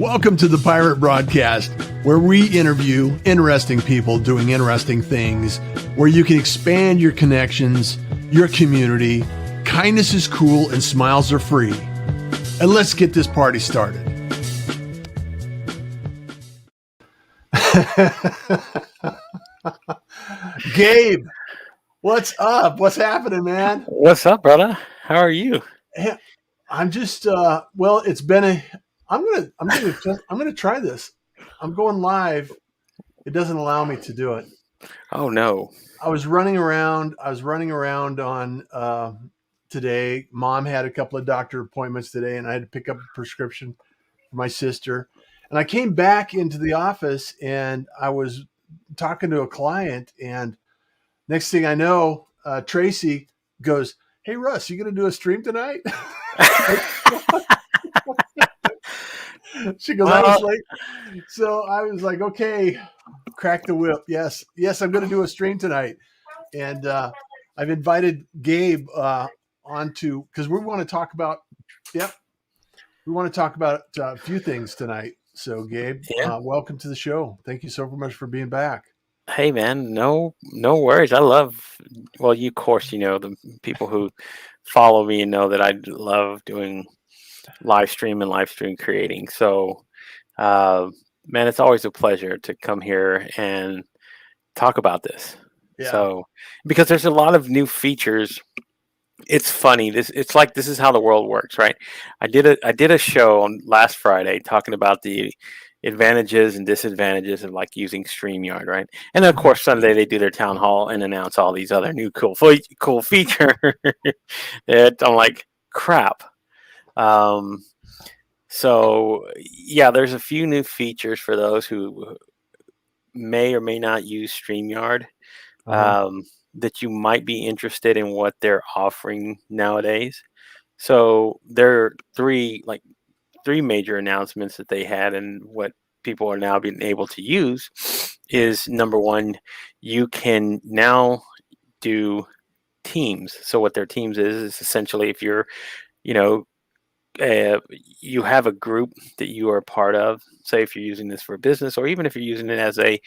Welcome to the Pirate Broadcast, where we interview interesting people doing interesting things, where you can expand your connections, your community. Kindness is cool and smiles are free. And let's get this party started. Gabe, what's up? What's happening, man? What's up, brother? How are you? Hey, I'm just well, it's been a I'm gonna try this. I'm going live. It doesn't allow me to do it. Oh no. I was running around on today. Mom had a couple of doctor appointments today, and I had to pick up a prescription for my sister. And I came back into the office, and I was talking to a client, and next thing I know, Tracy goes, "Hey, Russ, you going to do a stream tonight?" She goes, "I was late." So I was like, "Okay, crack the whip. Yes, I'm going to do a stream tonight." And I've invited Gabe onto, because we want to talk about, a few things tonight. So Gabe, welcome to the show. Thank you so much for being back. Hey man, no worries. You of course, the people who follow me know that I love doing live stream creating. So, man, it's always a pleasure to come here and talk about this. Yeah. So, because there's a lot of new features. It's funny. It's like this is how the world works, right? I did a show on last Friday talking about the advantages and disadvantages of like using StreamYard, right? And then of course Sunday they do their town hall and announce all these other new cool features. I'm like, crap. So yeah, there's a few new features for those who may or may not use StreamYard. That you might be interested in what they're offering nowadays. So there are three major announcements that they had, and what people are now being able to use is, number one, you can now do teams. So what their teams is essentially if you're, you have a group that you are a part of. Say if you're using this for business, or even if you're using it as a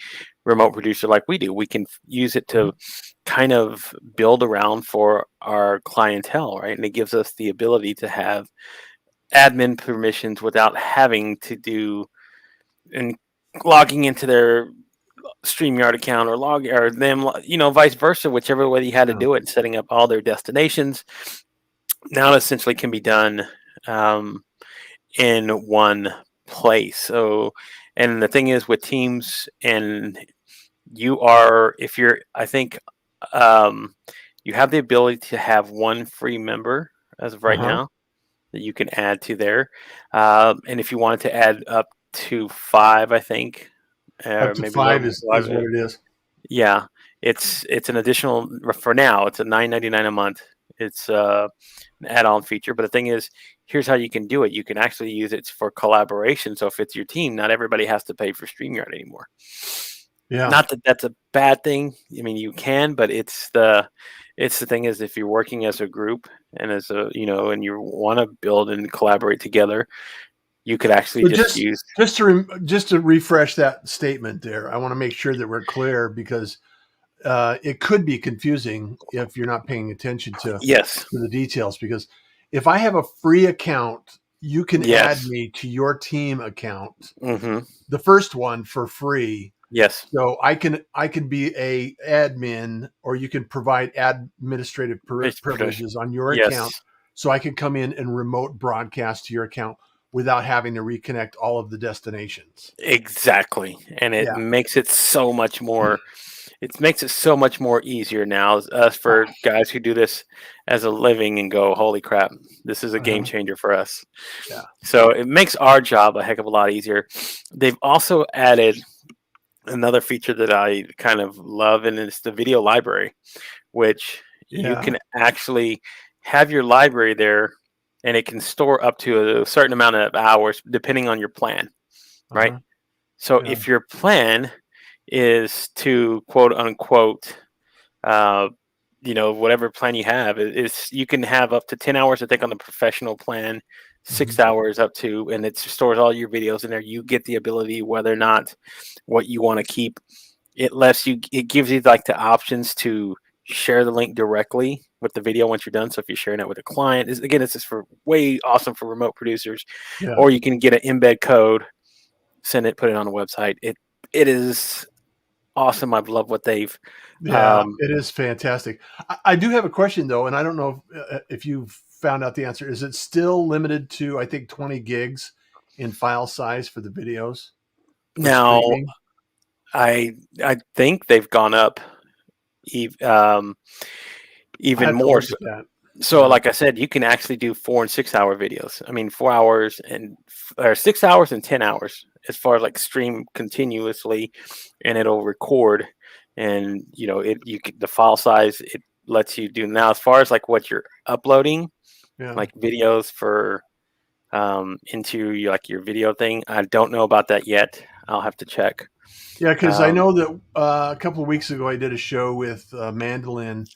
remote producer like we do, we can use it to kind of build around for our clientele, right? And it gives us the ability to have admin permissions without having to do and logging into their StreamYard account or them, vice versa, whichever way you had to do it, and setting up all their destinations. Now it essentially can be done in one place. So, and the thing is with Teams, and I think you have the ability to have one free member as of right now that you can add to there. And if you wanted to add up to 5, I think. Up to maybe 5 is what it is. Yeah. It's an additional, for now, it's a $9.99 a month. It's an add-on feature. But the thing is, here's how you can do it. You can actually use it for collaboration. So if it's your team, not everybody has to pay for StreamYard anymore. Yeah. Not that that's a bad thing. I mean, you can, but it's the thing is, if you're working as a group and as a, and you want to build and collaborate together, you could actually just to refresh that statement there. I want to make sure that we're clear, because it could be confusing if you're not paying attention to the details. Because if I have a free account, you can add me to your team account, the first one for free. Yes. So I can be a admin, or you can provide administrative privileges on your account. So I can come in and remote broadcast to your account without having to reconnect all of the destinations. Exactly. And it makes it so much more, easier now as for guys who do this as a living and go, holy crap, this is a game changer for us. Yeah. So it makes our job a heck of a lot easier. They've also added another feature that I kind of love, and it's the video library, which you can actually have your library there, and it can store up to a certain amount of hours depending on your plan, right? So if your plan is to quote unquote, whatever plan you have, is you can have up to 10 hours, I think, on the professional plan, 6 Mhm. hours up to, and it stores all your videos in there. You get the ability whether or not what you want to keep. It gives you like the options to share the link directly with the video once you're done. So if you're sharing it with a client, again, this is for way awesome for remote producers, Yeah. or you can get an embed code, send it, put it on the website. It is awesome. I've loved what they've. Yeah, Um, it is fantastic. I do have a question though, and I don't know if you've found out the answer. Is it still limited to, I think, 20 gigs in file size for the videos for Now streaming? I think they've gone up ev- um, I even have to more. look at that. So, Yeah, like I said, you can actually do 4 and 6 hour videos. I mean, 4 hours or 6 hours and 10 hours, as far as like stream continuously, and it'll record. And the file size it lets you do now. As far as like what you're uploading, yeah, like videos for into like your video thing, I don't know about that yet. I'll have to check. yeah. Because I Um, know that a couple of weeks ago I did a show with Mandolin,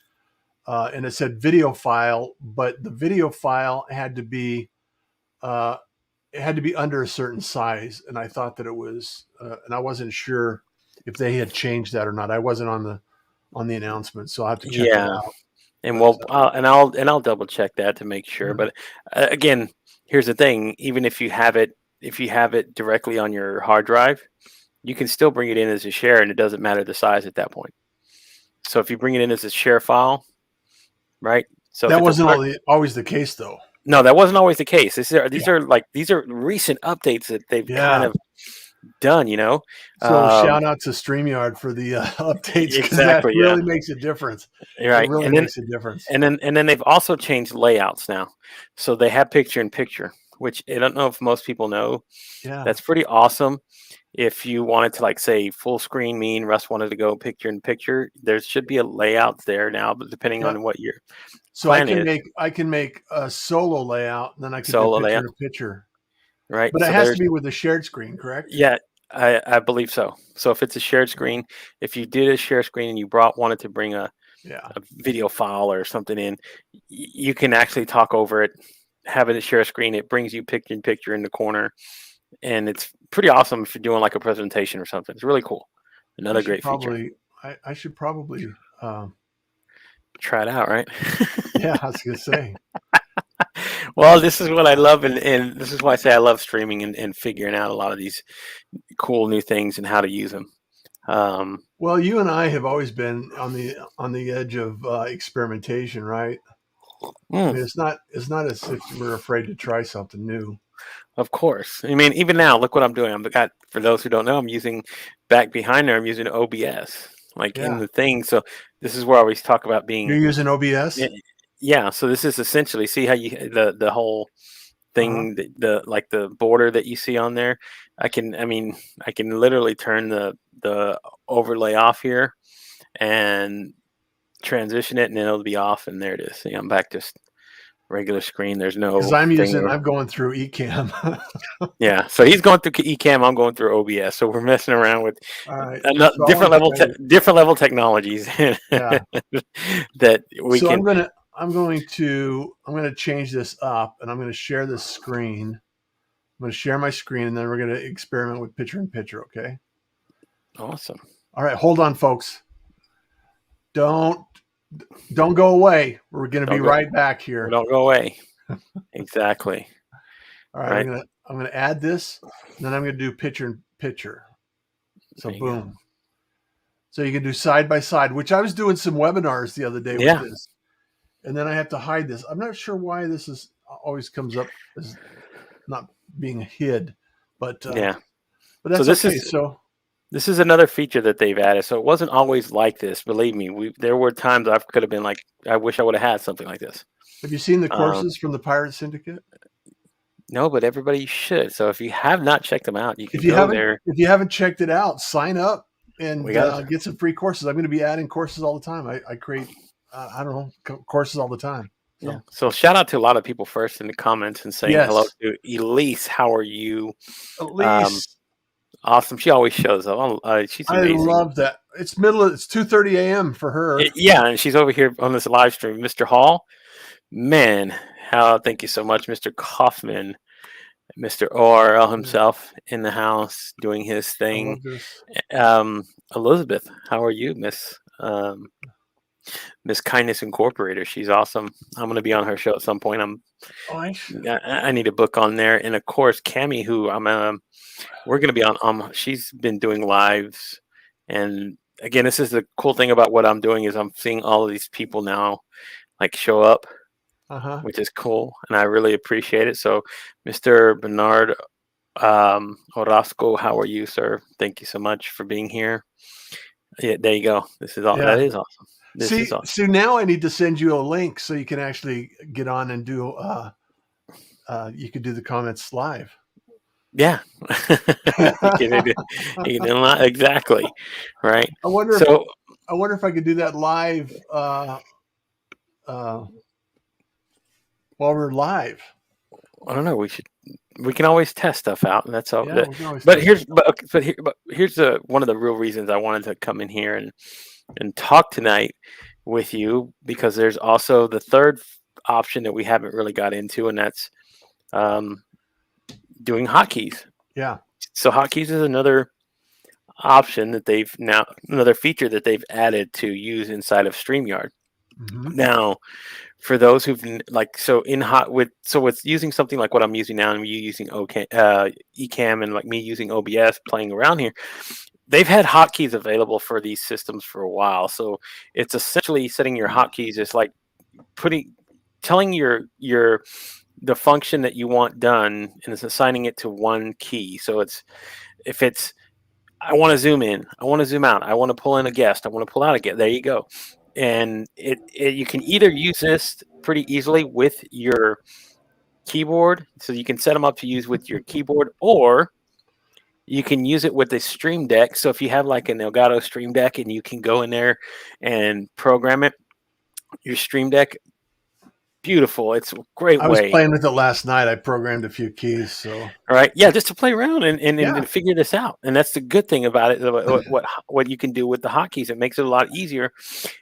and it said video file, but the video file had to be uh, it had to be under a certain size, and I thought that it was, and I wasn't sure if they had changed that or not. I wasn't on the announcement, so I will have to check it yeah. out. And But I'll double check that to make sure. yeah, But again, here's the thing: even if you have it directly on your hard drive, you can still bring it in as a share, and it doesn't matter the size at that point. So if you bring it in as a share file, right? So if that it's a wasn't always the case, though. no, that wasn't always the case. These Yeah, are like these are recent updates that they've kind yeah. of done. So Um, shout out to StreamYard for the updates because that exactly, yeah, really makes a difference. It right. really makes a difference. And then they've also changed layouts now. So they have picture in picture, which I don't know if most people know. Yeah, That's pretty awesome. If you wanted to like say full screen, me and Russ wanted to go picture in picture, there should be a layout there now, but depending yeah. on what your So plan is, I can make a solo layout, and then I could do solo picture layout, in picture. right? But it So has to there's be with a shared screen, correct? yeah, I believe so. So if it's a shared screen, if you did a share screen and you wanted to bring Yeah. a video file or something in, you can actually talk over it, have it share a screen. It brings you picture in picture in the corner, and it's pretty awesome if you're doing like a presentation or something. It's really cool. I Another should great feature. probably I should probably Try it out, right? yeah, I was gonna say. Well, this is what I love, and this is why I say I love streaming and figuring out a lot of these cool new things and how to use them. Um, Well, you and I have always been on the edge of experimentation, right? I mm, mean, it's not as if we're afraid to try something new. of course. I mean, even now, look what I'm doing. For those who don't know, I'm using back behind there. I'm using OBS, like in Yeah. the thing. So this is where I always talk about You're being. using Yeah. OBS? Yeah, so this is essentially see how the whole Uh-huh. thing the like the border that you see on there. I can literally turn the overlay off here and transition it, and then it'll be off, and there it is. See, I'm back to regular screen. There's Because no thing. I'm going through Ecamm. Yeah, so he's going through Ecamm. I'm going through OBS. So we're messing around with All right. So I want to try it. different level technologies Yeah. that we So can. I'm gonna change this up, and I'm gonna share this screen. I'm gonna share my screen, and then we're gonna experiment with picture in picture. Okay. Awesome. All right. Hold on, folks. Don't don't go away. We're gonna be Don't go. right back here. Don't go away. Exactly. All right. Right. I'm gonna add this, and then I'm gonna do picture in picture. So There you go. boom. So you can do side by side, which I was doing some webinars the other day with Yeah. this, and then I have to hide this. I'm not sure why this is always comes up as not being hid, but Yeah. but So that's okay. So this is another feature that they've added. So it wasn't always like this. Believe me, there were times I could have been like, I wish I would have had something like this. have you seen the Um, courses from the Pirate Syndicate? no, but everybody should. So if you have not checked them out, you can go there. If you haven't checked it out, sign up We and got get some free courses. I'm going to be adding courses all the time. I create I don't know courses all the time. yeah. So So shout out to a lot of people first in the comments and saying hello yes, to Elise. How are you? at Um, least awesome. She always shows up. She's I amazing. love that. It's 2:30 a.m. for her. Yeah, and she's over here on this live stream. Mr. Hall, Man, how thank you so much, Mr. Kaufman, Mr. ORL Yeah, himself in the house doing his I thing. love this. Elizabeth, how are you, Miss Kindness Incorporated? She's awesome. I'm gonna be on her show at some point. Oh, I, I need a book on there, and of course, Cami, who we're gonna be on. She's been doing lives, and again, this is the cool thing about what I'm doing is I'm seeing all of these people now like show up, uh-huh. which is cool, and I really appreciate it. So, Mr. Bernard Orozco, how are you, sir? Thank you so much for being here. Yeah, there you go. This is all. That Yeah. is awesome. This is See, awesome. so now I need to send you a link so you can actually get on and do you could do the comments live. Yeah, you can do, you can do a lot exactly, right? I wonder if So I wonder if I could do that live uh while we're live. I don't know. We can always test stuff out, and that's all. Yeah, we can always But test it here's out. but here's one of the real reasons I wanted to come in here and talk tonight with you because there's also the third option that we haven't really got into, and that's um, doing hotkeys. Yeah. So hotkeys is another option that they've now another feature that they've added to use inside of StreamYard. Mm-hmm. Now, for those who've like so in hot with so with using something like what I'm using now and you using Ecamm and like me using OBS playing around here, they've had hotkeys available for these systems for a while. So it's essentially setting your hotkeys as like telling your the function that you want done and it's assigning it to one key. So if it's I want to zoom in, I want to zoom out, I want to pull in a guest, I want to pull out a guest. There you go. And you can either use this pretty easily with your keyboard, so you can set them up to use with your keyboard, or you can use it with the Stream Deck. So if you have like an Elgato Stream Deck and you can go in there and program it, your Stream Deck, beautiful. It's a great I was way. playing with it last night. I programmed a few keys, so All right, yeah, just to play around yeah, and figure this out, and that's the good thing about it. What you can do with the hotkeys, it makes it a lot easier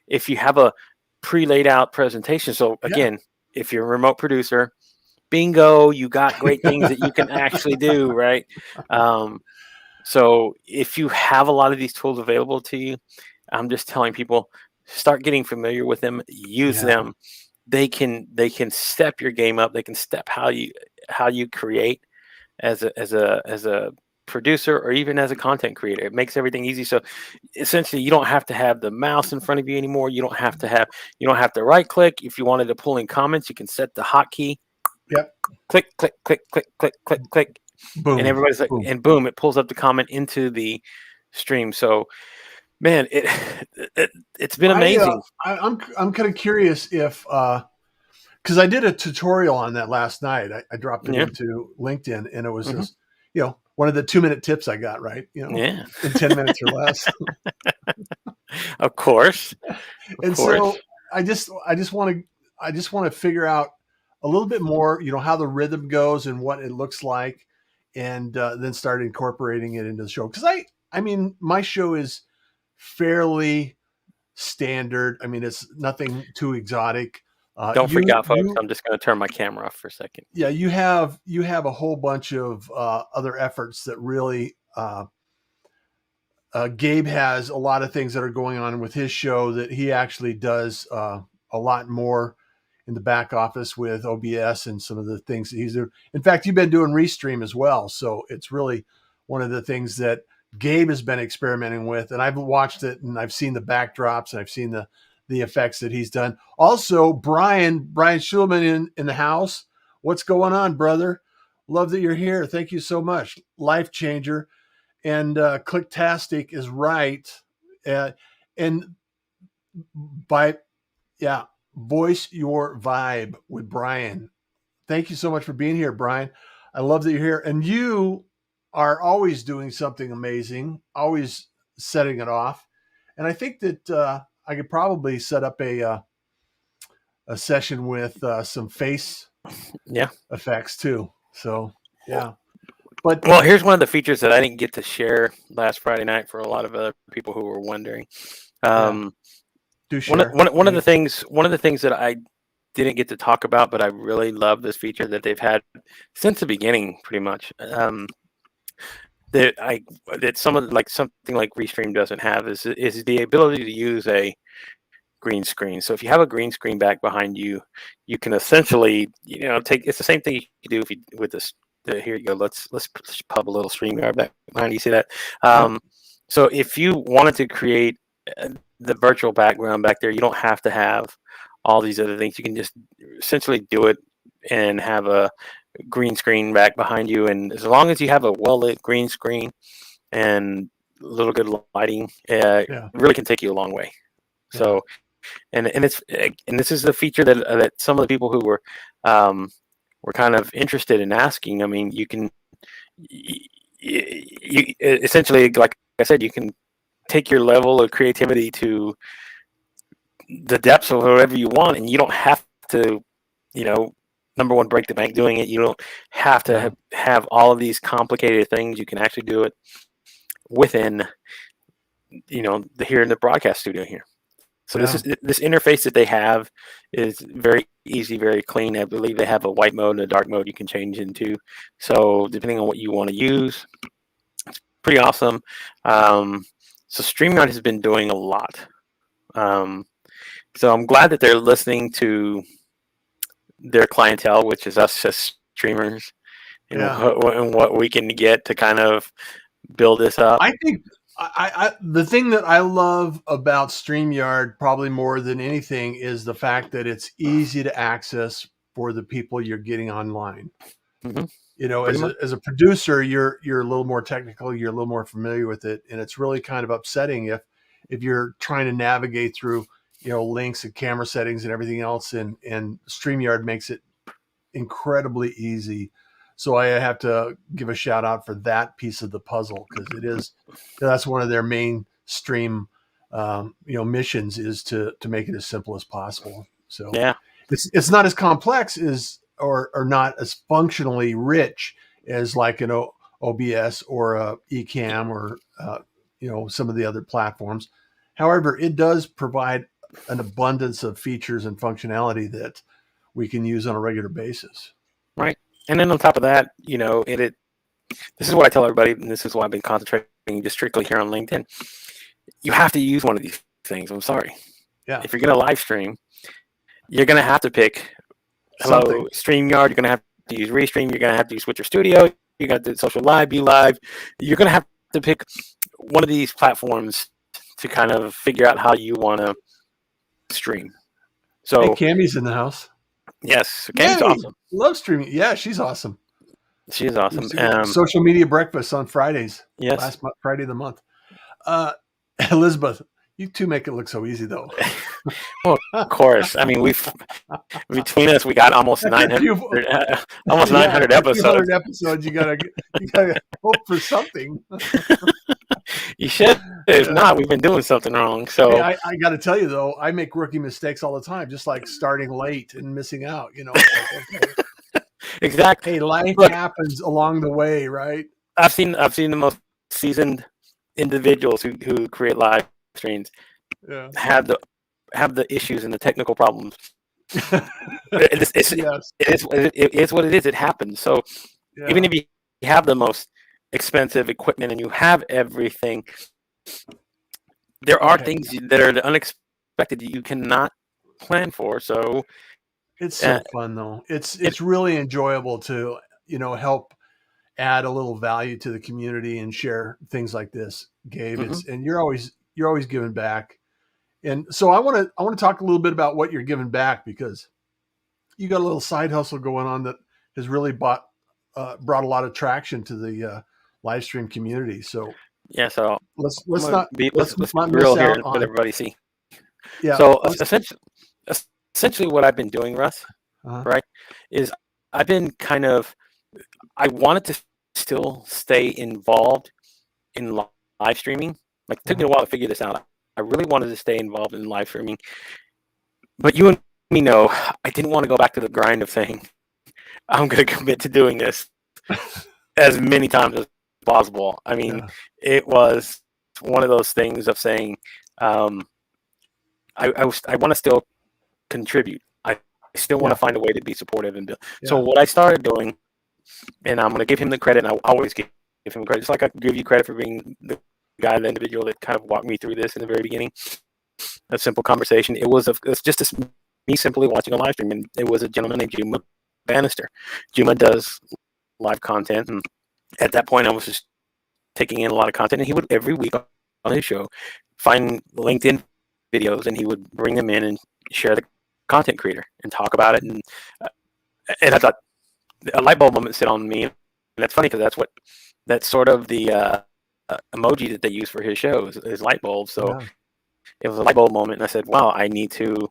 if you have a pre-laid out presentation. So yeah. again, if you're a remote producer, bingo, you got great things that you can actually do, right? Um, so if you have a lot of these tools available to you, I'm just telling people start getting familiar with them, use Yeah. them. They can step your game up. They can step how you create as a producer or even as a content creator. It makes everything easy. So essentially you don't have to have the mouse in front of you anymore. You don't have to right click. If you wanted to pull in comments, you can set the hotkey, Yep. click, click, click, click, click, click, click, and Boom. everybody's like, Boom. and boom, it pulls up the comment into the stream. So man, it's been amazing. I'm kind of curious if because I did a tutorial on that last night. I dropped it Yeah. into LinkedIn, and it was Hmm. just one of the 2 minute tips I got right. Yeah. In 10 minutes or less. Of course. Of And course. so I just want to figure out a little bit more, how the rhythm goes and what it looks like, and then start incorporating it into the show. Because I mean, my show is fairly standard. I mean, it's nothing too exotic. Don't freak You out, folks. you I'm just going to turn my camera off for a second. yeah, you have a whole bunch of other efforts that really. Gabe has a lot of things that are going on with his show that he actually does a lot more in the back office with OBS and some of the things that he's doing. In fact, you've been doing Restream as well, so it's really one of the things that Gabe has been experimenting with, and I've watched it and I've seen the backdrops and I've seen the effects that he's done. Also, Brian Schulman in the house. What's going on, brother? Love that you're here. Thank you so much. Life changer. And Clicktastic is right. And by yeah, voice your vibe with Brian. Thank you so much for being here, Brian. I love that you're here, and you are always doing something amazing, always setting it off. And I think that I could probably set up a session with some face Yeah. effects too. So yeah, but Well, here's one of the features that I didn't get to share last Friday night for a lot of other people who were wondering. yeah, Um, do share. one of the things that I didn't get to talk about, but I really love this feature that they've had since the beginning, pretty much. That I that some of like something like Restream doesn't have is the ability to use a green screen. So if you have a green screen back behind you, you can essentially, take it's the same thing you do if you with this. Here you go. Let's pub a little StreamYard back behind you. See that? Yep. So if you wanted to create the virtual background back there, you don't have to have all these other things. You can just essentially do it and have a green screen back behind you. And as long as you have a well lit green screen and a little good lighting, it Yeah. really can take you a long way. Yeah. So, and this is the feature that some of the people who were kind of interested in asking. I mean, you can you essentially, like I said, you can take your level of creativity to the depths of whatever you want, and you don't have to, number one, break the bank doing it. You don't have to have all of these complicated things. You can actually do it within, here in the broadcast studio here. So this interface that they have is very easy, very clean. I believe they have a white mode and a dark mode you can change into. So depending on what you want to use, it's pretty awesome. So StreamYard has been doing a lot. So I'm glad that they're listening to their clientele, which is us as streamers, and what we can get to kind of build this up. I think the thing that I love about StreamYard probably more than anything is the fact that it's easy to access for the people you're getting online. Mm-hmm. As a producer, you're a little more technical, you're a little more familiar with it, and it's really kind of upsetting if you're trying to navigate through links and camera settings and everything else, and StreamYard makes it incredibly easy. So I have to give a shout out for that piece of the puzzle, because that's one of their main stream missions, is to make it as simple as possible. So it's not as complex or not as functionally rich as like an OBS or a Ecamm or some of the other platforms. However, it does provide an abundance of features and functionality that we can use on a regular basis. Right. And then on top of that, this is what I tell everybody, and this is why I've been concentrating just strictly here on LinkedIn. You have to use one of these things. I'm sorry. Yeah. If you're going to live stream, you're going to have to pick StreamYard. You're going to have to use Restream. You're going to have to use Switcher Studio. You got the Social Live, Be Live. You're going to have to pick one of these platforms to kind of figure out how you want to stream. So hey, Cammy's in the house. Yes, Cammy's awesome. Love streaming. Yeah, she's awesome. She is awesome. Social media breakfast on Fridays. Yes, last Friday of the month. Elizabeth, you two make it look so easy, though. Well, of course. I mean, between us, we got almost 900, almost 900 episodes. 200 episodes. You gotta hope for something. You should. If not, we've been doing something wrong. So hey, I got to tell you though, I make rookie mistakes all the time, just like starting late and missing out. Exactly. Hey, life happens along the way, right? I've seen the most seasoned individuals who create live streams have the issues and the technical problems. It is what it is. It happens. So even if you have the most expensive equipment and you have everything, there are things that are unexpected that you cannot plan for. So it's so fun though. It's really enjoyable to help add a little value to the community and share things like this, Gabe. Mm-hmm. And you're always giving back. And so I want to talk a little bit about what you're giving back, because you got a little side hustle going on that has really brought a lot of traction to the live stream community. So so let's not be real here and let everybody see. Yeah. So essentially what I've been doing, Russ, right, is I've been I wanted to still stay involved in live streaming. Like, it took me a while to figure this out. I really wanted to stay involved in live streaming, but you and me know I didn't want to go back to the grind of saying I'm going to commit to doing this as many times as possible. I mean, it was one of those things of saying I want to still contribute. I still want to Yeah. find a way to be supportive and build. So Yeah. what I started doing, and I'm going to give him the credit, and I always give him credit. It's like I give you credit for being the guy, the individual that kind of walked me through this in the very beginning. A simple conversation. It's just me simply watching a live stream, and it was a gentleman named Juma Bannister. Juma does live content, and at that point, I was just taking in a lot of content, and he would every week on his show find LinkedIn videos, and he would bring them in and share the content creator and talk about it. And I thought a light bulb moment sit on me, and that's funny because that's sort of the emoji that they use for his show is light bulb. So Yeah. it was a light bulb moment, and I said, "Wow, I need to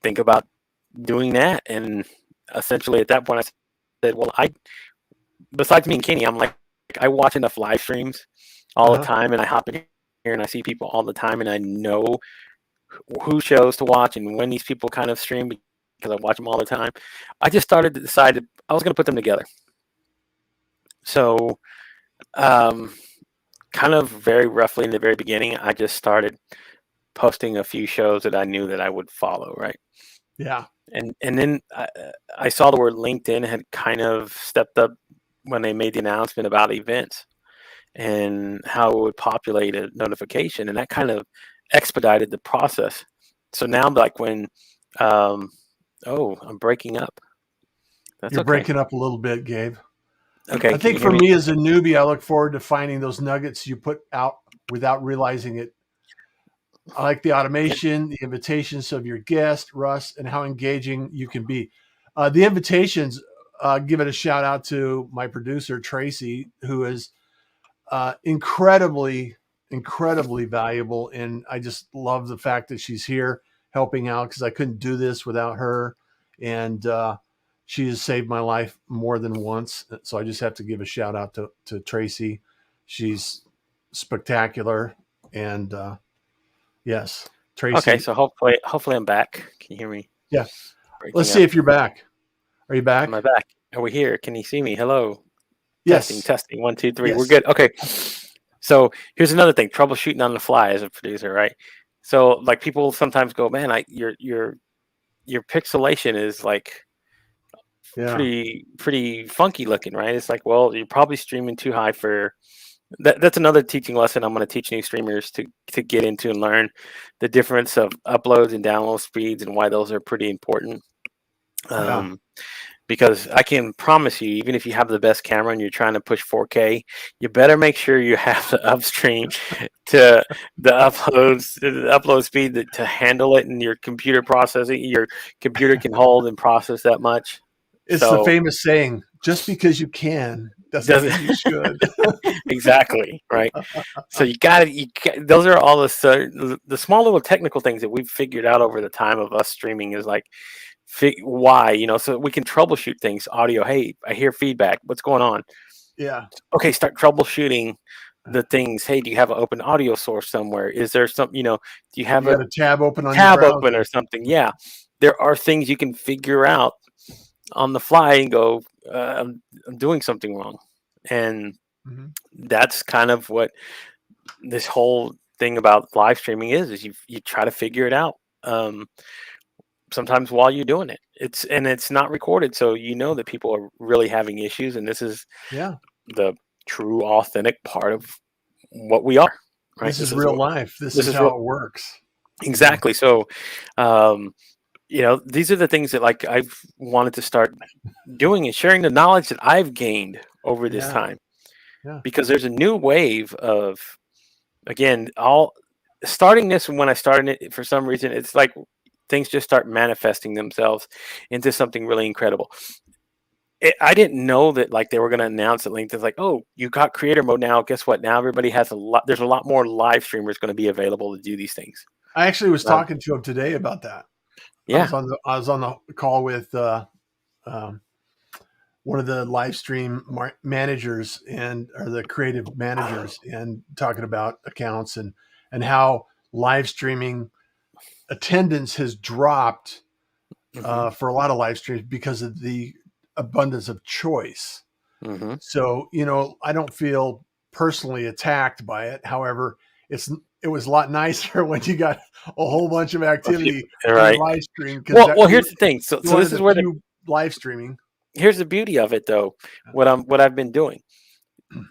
think about doing that." And essentially, at that point, I said, "Well, besides me and Kenny, I'm like I watch enough live streams all the Uh-huh. time, and I hop in here and I see people all the time, and I know who shows to watch and when these people kind of stream because I watch them all the time. I just started to decide I was going to put them together. So, um, kind of very roughly in the very beginning, I just started posting a few shows that I knew that I would follow, right? Yeah. And then I saw the word LinkedIn had kind of stepped up when they made the announcement about events and how it would populate a notification, and that kind of expedited the process. So now, like when, um, oh, I'm breaking up. That's You're okay. breaking up a little bit, Gabe. Okay, I can you think hear for me? me as a newbie, I look forward to finding those nuggets you put out without realizing it. I like the automation, the invitations of your guest, Russ, and how engaging you can be. The invitations, give it a shout out to my producer, Tracy, who is incredibly valuable. And I just love the fact that she's here helping out because I couldn't do this without her. And she has saved my life more than once. So I just have to give a shout out to Tracy. She's spectacular. And yes, Okay, Tracy. so hopefully I'm back. Can you hear me? Yeah. Let's Breaking see up. if you're back. Are you Am I back? back? Are we here? Can you see me? Hello. Testing, Yes. testing. 1, 2, 3. We're Yes. good. Okay. So here's another thing: troubleshooting on the fly as a producer, right? So like people sometimes go, "Man, your pixelation is like Yeah. pretty funky looking, right?" It's like, well, you're probably streaming too high for that. That's another teaching lesson I'm going to teach new streamers to get into and learn the difference of uploads and download speeds and why those are pretty important. Yeah. Um, because I can promise you, even if you have the best camera and you're trying to push 4K, you better make sure you have the upstream to the upload speed to handle it, and your computer processing, your computer can hold and process that much. It's the So famous saying, just because you can doesn't does mean you should. exactly right. So those are all the small little technical things that we've figured out over the time of us streaming is like why, so we can troubleshoot things. Audio, hey, I hear feedback. What's going on? Yeah. Okay, start troubleshooting the things. Hey, do you have an open audio source somewhere? Is there some, do you have You a got a tab open on your tab open or browser. something? Yeah, there are things you can figure out on the fly and go, I'm doing something wrong. And Mhm. that's kind of what this whole thing about live streaming is you try to figure it out. Sometimes while you're doing it, it's not recorded, so you know that people are really having issues, and this is Yeah. the true authentic part of what we are, right? This is real life. This This is is real. how it works. Yeah. Exactly. So um these are the things that like I've wanted to start doing and sharing the knowledge that I've gained over this Yeah. time, Yeah. because there's a new wave of, again, all starting this. When I started it, for some reason it's like things just start manifesting themselves into something really incredible. I didn't know that like they were going to announce at LinkedIn like, oh, you got creator mode now. Guess what? Now everybody has a lot. There's a lot more live streamers going to be available to do these things. I actually was Um, talking to him today about that. yeah. I was on the call with um, one of the live stream managers or the creative managers and talking about accounts and how live streaming attendance has dropped Hmm. for a lot of live streams because of the abundance of choice. Hmm. So, I don't feel personally attacked by it. However, it's it was a lot nicer when you got a whole bunch of A few, activity on your right. live stream because Well, here's the thing. So, you so this wanted is a where few live streaming. here's the beauty of it, though. What I've been doing.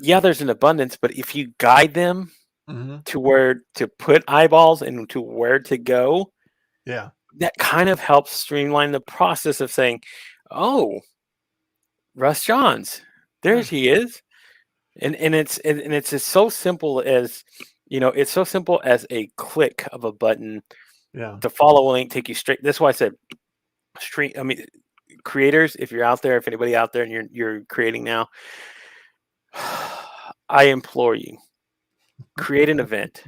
Yeah, there's an abundance, but if you guide them Mm-hmm. to where to put eyeballs and to where to go, Yeah. that kind of helps streamline the process of saying, "Oh, Russ Johns, there Yeah. he is," and it's just so simple as it's so simple as a click of a button Yeah. to follow a link, take you straight. That's why I said stream. I mean, creators, if you're out there, if anybody out there and you're creating now, I implore you, create an event.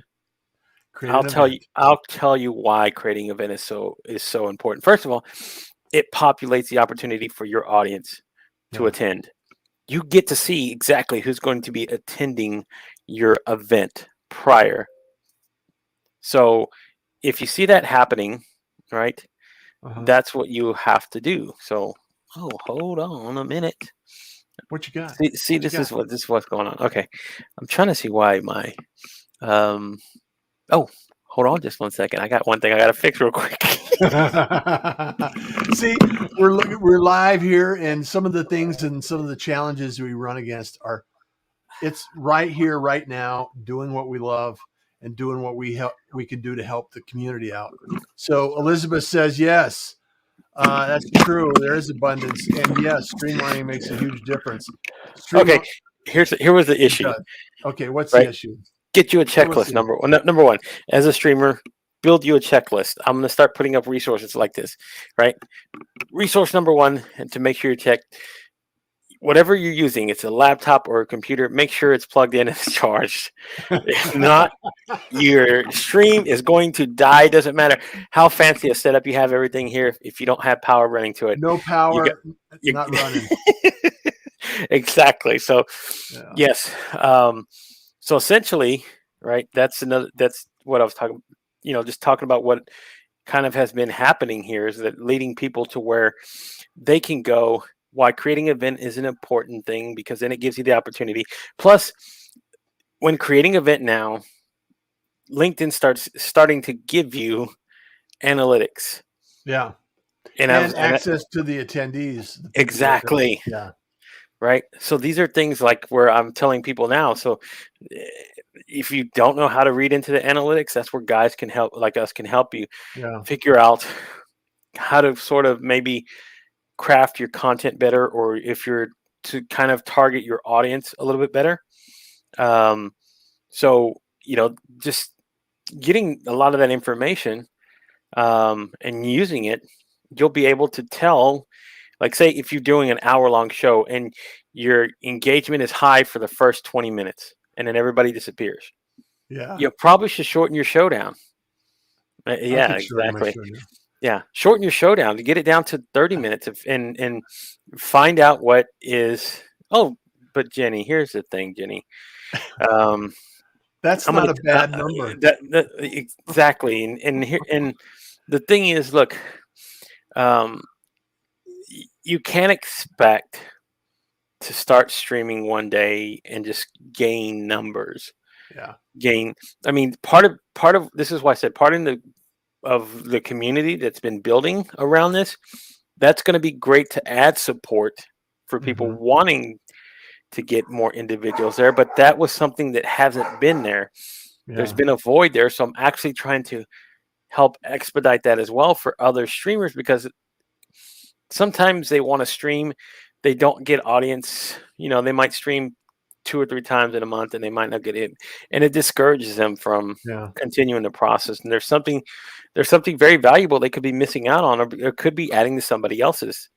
Create an event. I'll tell you why creating an event is so important. First of all, it populates the opportunity for your audience to Yeah. attend. You get to see exactly who's going to be attending your event prior. So if you see that happening, right, Uh-huh. that's what you have to do. So, oh, hold on a minute. What you got? See, What you got? this is what's going on. Okay, I'm trying to see why my um. Oh, hold on just one second. I got one thing I got to fix real quick. See, we're live here, and some of the things and some of the challenges we run against are it's right here, right now, doing what we love and doing what we can do to help the community out. So Elizabeth says yes, that's true. There is abundance, and yes, streamlining makes a huge difference. Okay, Streamline here was the it issue, does. Okay, what's the right? issue? Get you a What was checklist. the issue? Number one, as a streamer, build you a checklist. I'm going to start putting up resources like this, right? Resource number one, and to make sure you check whatever you're using, it's a laptop or a computer, make sure it's plugged in and it's charged. If not, your stream is going to die. Doesn't matter how fancy a setup you have, everything here. If you don't have power running to it, No you got power, you. not running. Exactly. So, Yeah. yes. So essentially, right? That's what I was talking. Just talking about what kind of has been happening here is that leading people to where they can go. Why creating an event is an important thing because then it gives you the opportunity. Plus, when creating an event now, LinkedIn starting to give you analytics. Yeah. And And access to the attendees, the people exactly yeah. right. So these are things like where I'm telling people now. So eh, if you don't know how to read into the analytics, that's where guys can help, like us, can help you Yeah. figure out how to sort of maybe craft your content better, or if you're to kind of target your audience a little bit better. Um, so just getting a lot of that information and using it, you'll be able to tell. Like, say, if you're doing an hour-long show and your engagement is high for the first 20 minutes, and then everybody disappears, Yeah. you probably should shorten your show down. I Yeah, could shorten my exactly. show down. Yeah, shorten your show down to get it down to 30 minutes and find out what is. Oh, but Jenny, here's the thing, Jenny. Um, That's I'm gonna not a bad number. that exactly, and here and the thing is, look, um, you can't expect to start streaming one day and just gain numbers. Yeah. Gain. I mean, part of this is why I said part of the community that's been building around this. That's going to be great to add support for people Hmm. wanting to get more individuals there, but that was something that hasn't been there. There's Yeah. been a void there, so I'm actually trying to help expedite that as well for other streamers because sometimes they want to stream, they don't get audience. They might stream 2 or 3 times in a month, and they might not get in, and it discourages them from Yeah. continuing the process. And there's something very valuable they could be missing out on, or could be adding to somebody else's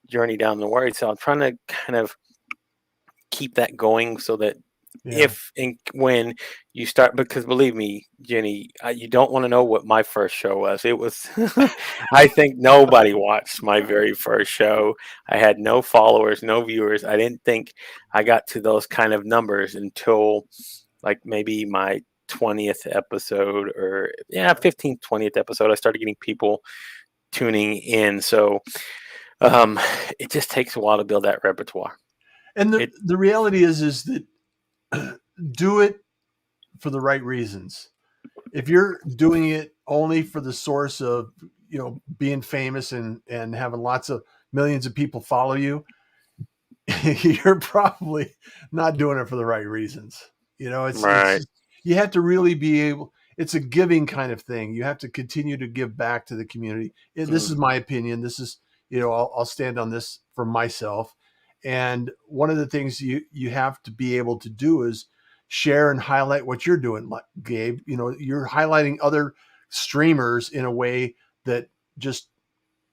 journey down the way. So I'm trying to kind of keep that going so that Yeah. if and when you start, because believe me, Jenny, you don't want to know what my first show was. It was I think nobody watched my very first show. I had no followers, no viewers. I didn't think I got to those kind of numbers until like maybe my 20th episode, or 15th 20th episode. I started getting people tuning in. So um it just takes a while to build that repertoire. And the It the reality is that do it for the right reasons. if you're doing it only for the source of, being famous and having lots of millions of people follow you, you're probably not doing it for the right reasons. It's Right. just, you have to really be able. It's a giving kind of thing. You have to continue to give back to the community. This Mm, is my opinion. This is, I'll stand on this for myself. And one of the things you have to be able to do is share and highlight what you're doing, like Gabe. You're highlighting other streamers in a way that just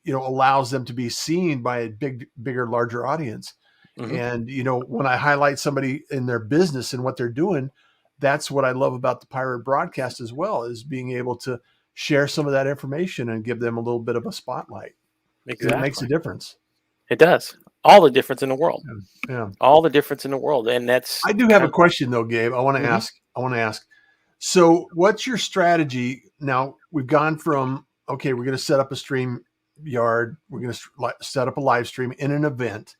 allows them to be seen by a bigger, larger audience. mhm. And when I highlight somebody in their business and what they're doing, that's what I love about the pirate broadcast as well, is being able to share some of that information and give them a little bit of a spotlight, because it makes a Exactly. difference. It does. All the difference in the world. Yeah. Yeah. All the difference in the world. And that's I do have a kind of, question though, Gabe. mhm. I want to ask. So, what's your strategy now? We've gone from, okay, we're going to set up a stream yard. We're going to set up a live stream in an event.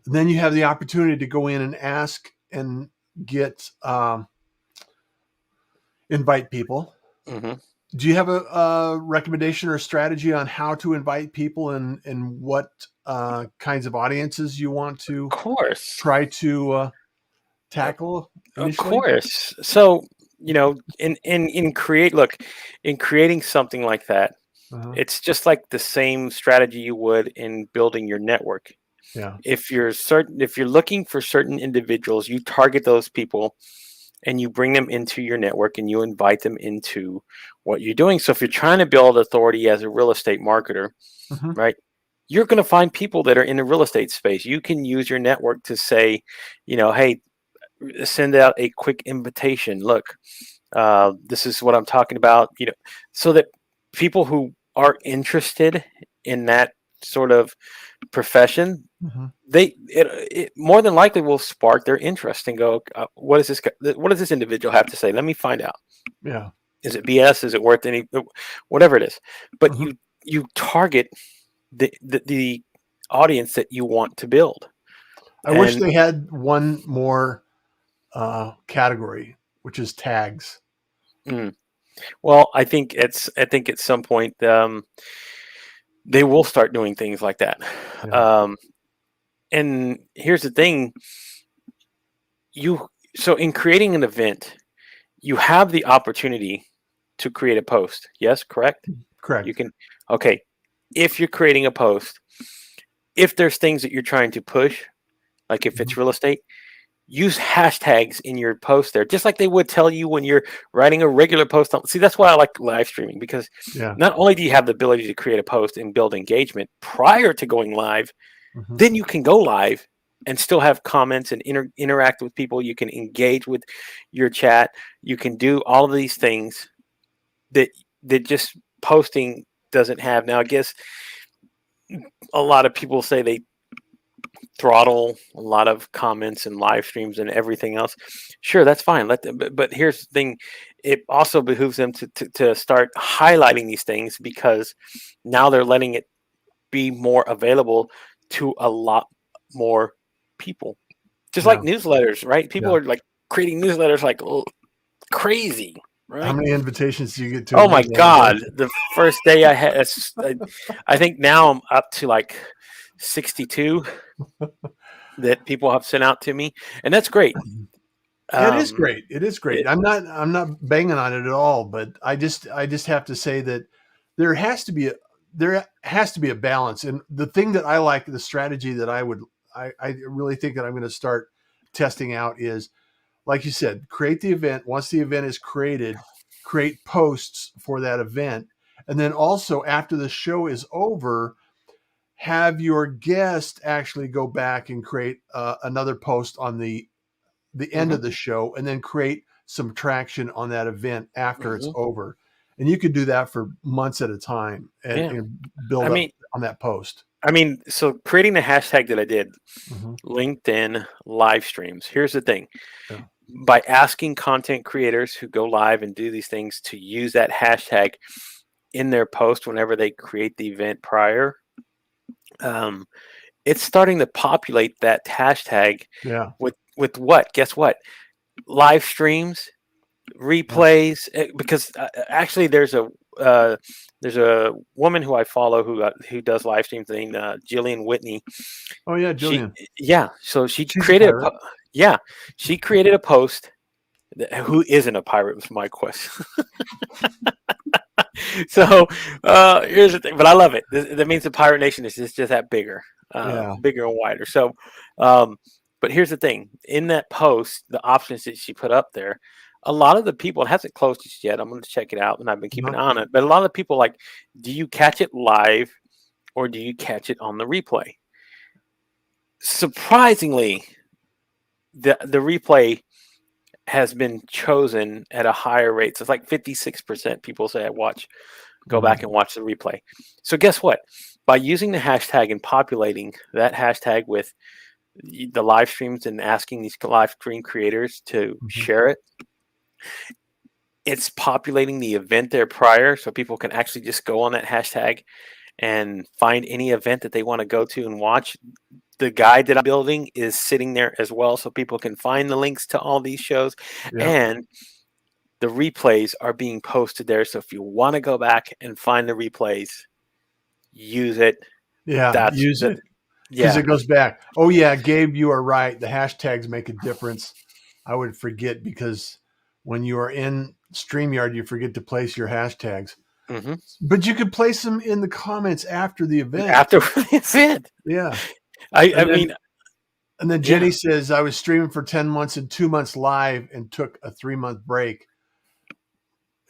Then you have the opportunity to go in and ask and get invite people. Mhm. Do you have a recommendation or a strategy on how to invite people, and what kinds of audiences you want Of to course. try to Uh, tackle Of initially? course. So, in creating something like that, Uh-huh. it's just like the same strategy you would in building your network. Yeah. If you're looking for certain individuals, you target those people and you bring them into your network and you invite them into what you're doing. So if you're trying to build authority as a real estate marketer, Hmm. right? You're going to find people that are in the real estate space. You can use your network to say, hey, send out a quick invitation. Look, this is what I'm talking about, so that people who are interested in that sort of profession, Hmm. it more than likely will spark their interest and go, what does this individual have to say? Let me find out. Yeah. Is it BS? Is it worth any, whatever it is? But Hmm. you target the audience that you want to build. I wish And they had one more category, which is tags. mm, well, I think at some point, they will start doing things like that. Yeah. Um, and here's the thing: you so in creating an event, you have the opportunity to create a post. Yes, correct. You Correct. can. Okay, if you're creating a post, if there's things that you're trying to push, like if Hmm. it's real estate, use hashtags in your post there, just like they would tell you when you're writing a regular post. See, that's why I like live streaming, because Yeah. not only do you have the ability to create a post and build engagement prior to going live, Hmm. then you can go live and still have comments and interact with people. You can engage with your chat. You can do all of these things that just posting doesn't have. Now, I guess a lot of people say they throttle a lot of comments and live streams and everything else. Sure, that's fine. Let them, but here's the thing: it also behooves them to start highlighting these things, because now they're letting it be more available to a lot more people. Just like Yeah. newsletters, right? People Yeah. are like creating newsletters like crazy, How right? many invitations do you get to Oh my read on a day? God. The first day I had, I think now I'm up to like 62 that people have sent out to me. And that's great. It is Um, great. It is great. it, I'm not banging on it at all, but I just have to say that there has to be a there has to be a balance. And the thing that I like, the strategy that I really think that I'm going to start testing out is, like you said, create the event. Once the event is created, create posts for that event. And then also, after the show is over, have your guest actually go back and create another post on the end mhm, of the show, and then create some traction on that event after it's mhm. over. And you could do that for months at a time, Yeah. and I build up mean, on that post. so creating the hashtag that I did, Hmm. LinkedIn live streams. Here's the thing: Yeah. by asking content creators who go live and do these things to use that hashtag in their post whenever they create the event prior, um, it's starting to populate that hashtag Yeah. with what? Guess what? Live streams Yeah. replays, because actually there's a woman who I follow who does live streams named Jillian Whitney. Oh yeah, She Jillian. Yeah, so she She's a created pirate. yeah, she created a post. Who isn't a pirate was my question. So here's the thing, but I love it. That means the pirate nation is just that bigger, Yeah. bigger and wider. So, um, but here's the thing: in that post, the options that she put up there, a lot of the people, it hasn't closed just yet. I'm going to check it out, and I've been keeping Uh-huh. an eye on it. But a lot of the people like, do you catch it live or do you catch it on the replay? Surprisingly, the replay has been chosen at a higher rate. So it's like 56% people say go back Mhm. and watch the replay. So guess what? By using the hashtag and populating that hashtag with the live streams and asking these live stream creators to Mhm. share it, it's populating the event there prior, so people can actually just go on that hashtag and find any event that they want to go to and watch. The guide that I'm building is sitting there as well, so people can find the links to all these shows, Yeah. and the replays are being posted there. So if you want to go back and find the replays, use it. Yeah. That's Use the it because Yeah. it goes back. Oh yeah, Gabe, you are right. The hashtags make a difference. I would forget because when you are in StreamYard, you forget to place your hashtags. Hmm. But you could place them in the comments after the event. After it's it. Yeah. I And mean, then yeah. Jenny says, I was streaming for 10 months and 2 months live and took a 3 month break.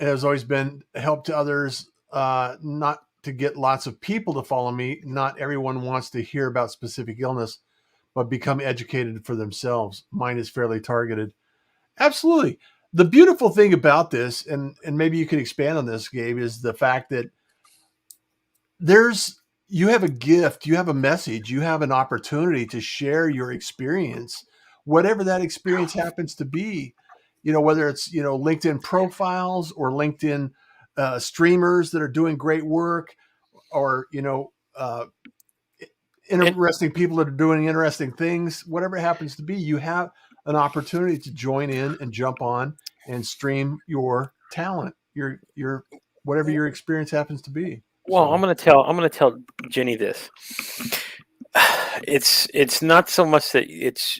It has always been help to others, not to get lots of people to follow me. Not everyone wants to hear about specific illness, but become educated for themselves. Mine is fairly targeted. Absolutely. The beautiful thing about this, and maybe you could expand on this, Gabe, is the fact that there's you have a gift, you have a message, you have an opportunity to share your experience, whatever that experience happens to be. Whether it's LinkedIn profiles or LinkedIn streamers that are doing great work, or And interesting people that are doing interesting things. Whatever it happens to be, you have an opportunity to join in and jump on and stream your talent, your whatever your experience happens to be. well, So I'm gonna tell Jenny this. It's not so much that it's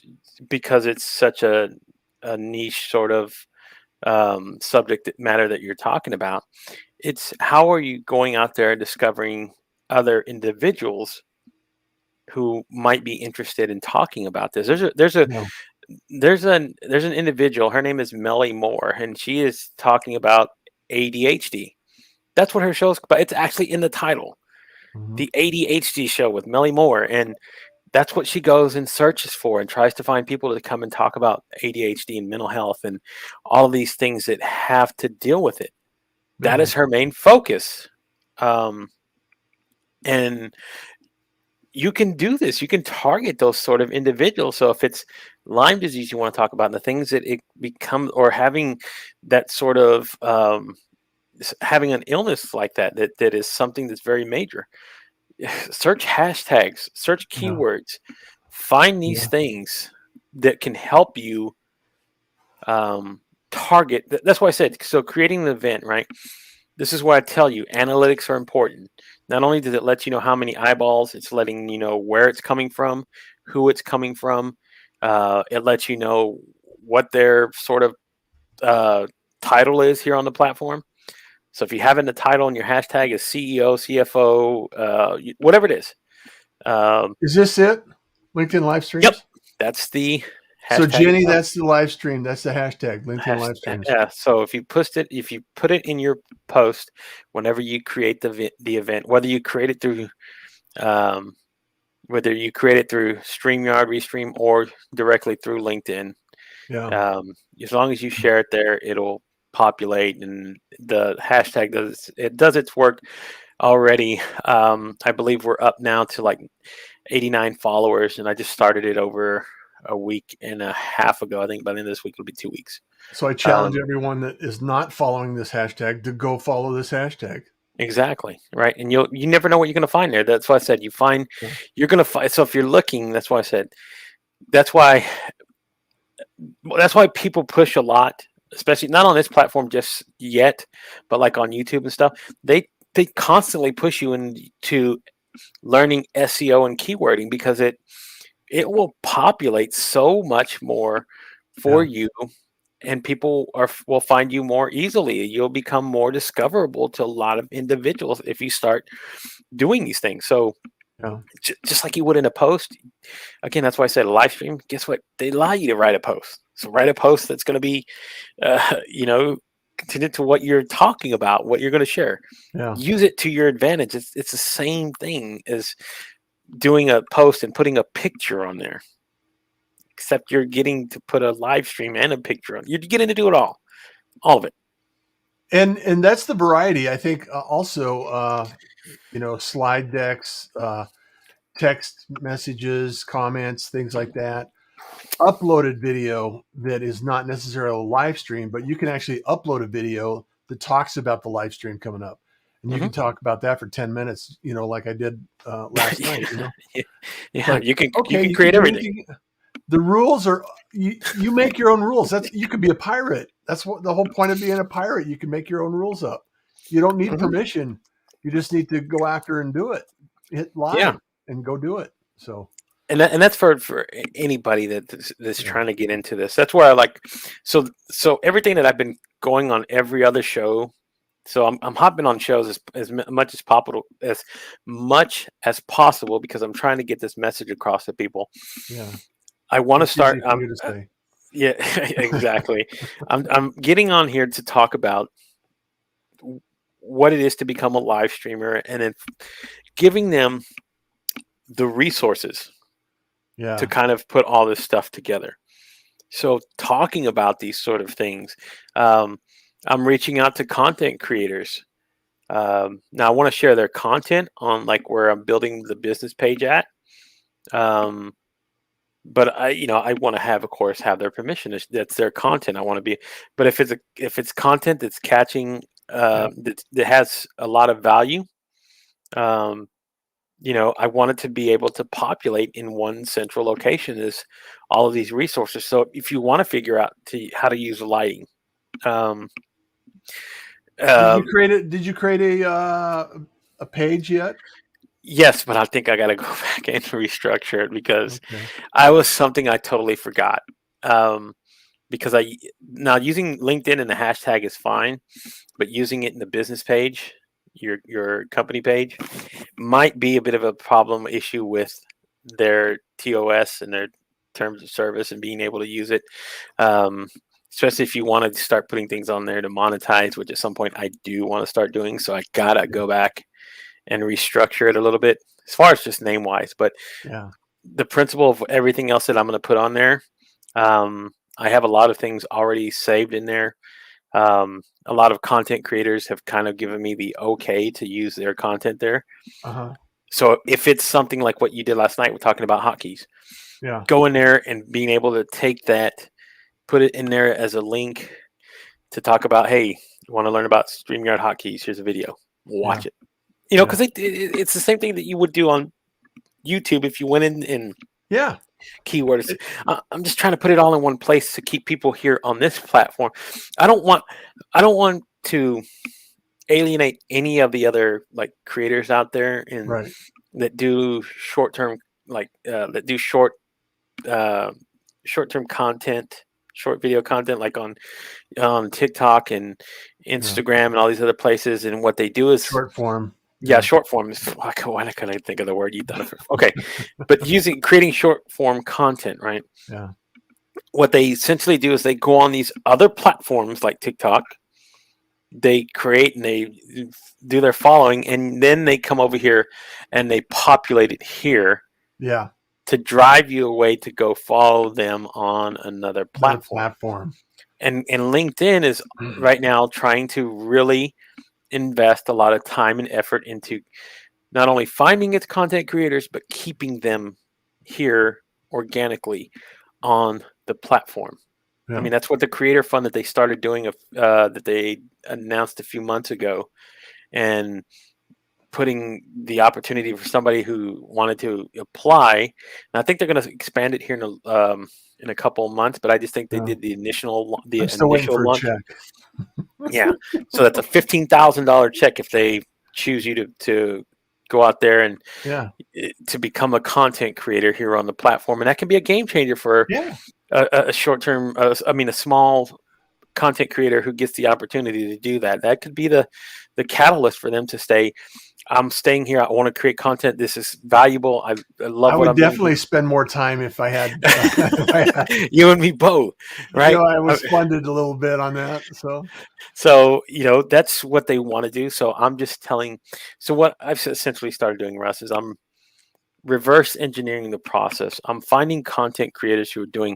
because it's such a niche sort of subject matter that you're talking about. It's how are you going out there and discovering other individuals who might be interested in talking about this. yeah. There's an individual. Her name is Melly Moore, and she is talking about ADHD. That's what her show's about. It's actually in the title, Mhm. the ADHD show with Melly Moore, and that's what she goes and searches for and tries to find people to come and talk about ADHD and mental health and all these things that have to deal with it. That Yeah. is her main focus. And you can do this. You can target those sort of individuals. So if it's Lyme disease you want to talk about, and the things that it becomes, or having that sort of having an illness like that is something that's very major. Search hashtags, search Yeah. keywords, find these Yeah. things that can help you um, target. That's why I said so. Creating an event, right? This is why I tell you analytics are important. Not only does it let you know how many eyeballs, it's letting you know where it's coming from, who it's coming from. It lets you know what their sort of uh, title is here on the platform. So if you have it in the title and your hashtag is CEO, CFO, whatever it is, um, Is this it? LinkedIn live yep, streams? that's the So hashtag Jenny, itself. that's the live stream. That's the hashtag LinkedIn live streams. Yeah. So if you put it in your post, whenever you create the event, um, whether you create it through StreamYard, Restream, or directly through LinkedIn, Yeah. as long as you share it there, it'll populate, and the hashtag does its work already. I believe we're up now to like 89 followers, and I just started it over a week and a half ago. I think by the end of this week it'll be 2 weeks. So I challenge Um, everyone that is not following this hashtag to go follow this hashtag. exactly, right, and you never know what you're going to find there. That's why I said Yeah. you're going to find. So if you're looking, that's why I said that's why people push a lot especially not on this platform just yet, but like on YouTube and stuff, they constantly push you into learning SEO and keywording because it will populate so much more for Yeah. you, and people will find you more easily. You'll become more discoverable to a lot of individuals if you start doing these things. So Yeah. just like you would in a post, again, that's why I said a live stream. Guess what? They allow you to write a post. So write a post that's going to be, you know, contingent to what you're talking about, what you're going to share. Yeah. Use it to your advantage. It's the same thing as doing a post and putting a picture on there, except you're getting to put a live stream and a picture on. You're getting to do it all of it. And that's the variety. I think also, slide decks, text messages, comments, things like that. Uploaded video that is not necessarily a live stream, but you can actually upload a video that talks about the live stream coming up. And you Hmm. can talk about that for 10 minutes, like I did last night. Yeah, It's yeah. like, You okay, can you can create do everything. anything. The rules are, you make your own rules. You could be a pirate. That's what the whole point of being a pirate. You can make your own rules up. You don't need Hmm. permission. You just need to go after and do it. Hit Yeah, live and go do it. So, and that's for anybody that's yeah, trying to get into this. That's where I like. So everything that I've been going on every other show. So I'm hopping on shows as much as possible because I'm trying to get this message across to people. yeah. I want to That's easy start. for you to say. Yeah, exactly. I'm getting on here to talk about what it is to become a live streamer, and then giving them the resources to Yeah. kind of put all this stuff together. So talking about these sort of things, um, I'm reaching out to content creators. Now I want to share their content on like where I'm building the business page at. Um, but I want to have, of course, have their permission. That's their content. I want to be, but if it's content that's catching, Yeah. that has a lot of value, um, I wanted to be able to populate in one central location is all of these resources. So if you want to figure out how to use lighting, um, Did uh, you create it? Did you create a page yet? yes, but I think I got to go back and restructure it because Okay. I was something I totally forgot. Um, because now using LinkedIn and the hashtag is fine, but using it in the business page, your company page, might be a bit of a problem issue with their TOS and their terms of service and being able to use it. Um, Especially if you want to start putting things on there to monetize, which at some point I do want to start doing. So I gotta Yeah. go back and restructure it a little bit as far as just name wise. But Yeah. the principle of everything else that I'm going to put on there, I have a lot of things already saved in there. A lot of content creators have kind of given me the okay to use their content there. Uh-huh. So if it's something like what you did last night, we're talking about hotkeys, Yeah. go in there and being able to take that, put it in there as a link to talk about, hey, you want to learn about StreamYard hotkeys? Here's a video. Yeah. Watch it. Yeah. Because it's the same thing that you would do on YouTube if you went in and Yeah. keywords. It- I'm just trying to put it all in one place to keep people here on this platform. I don't want I don't want to alienate any of the other like creators out there and right. that do short term that do uh, short term content, short video content like on TikTok and Yeah. Instagram and all these other places. And what they do is Short form. yeah, Yeah. short form is why couldn't I think of the word? You've done it for okay, but creating short form content, right? Yeah. What they essentially do is they go on these other platforms like TikTok, they create and they do their following, and then they come over here and they populate it here Yeah. to drive you away to go follow them on another Another platform. platform. And LinkedIn is right now trying to really invest a lot of time and effort into not only finding its content creators but keeping them here organically on the platform. I Yeah. mean, that's what the creator fund that they started doing that they announced a few months ago, and putting the opportunity for somebody who wanted to apply. And I think they're going to expand it here in a couple of months, but I just think they Yeah. did the I'm still waiting initial for a launch. check. Yeah. So that's a $15,000 check if they choose you to go out there and Yeah. to become a content creator here on the platform, and that can be a game changer for Yeah. a short term. I mean, a small content creator who gets the opportunity to do that. That could be the catalyst for them to stay. I'm staying here. I want to create content. This is valuable. I I love what would I'm doing definitely spend more time if I had, if I here. had, You and me both, right? I was funded a little bit on that. So, So, that's what they want to do. So I'm just telling. So what I've essentially started doing, Russ, is I'm reverse engineering the process. I'm finding content creators who are doing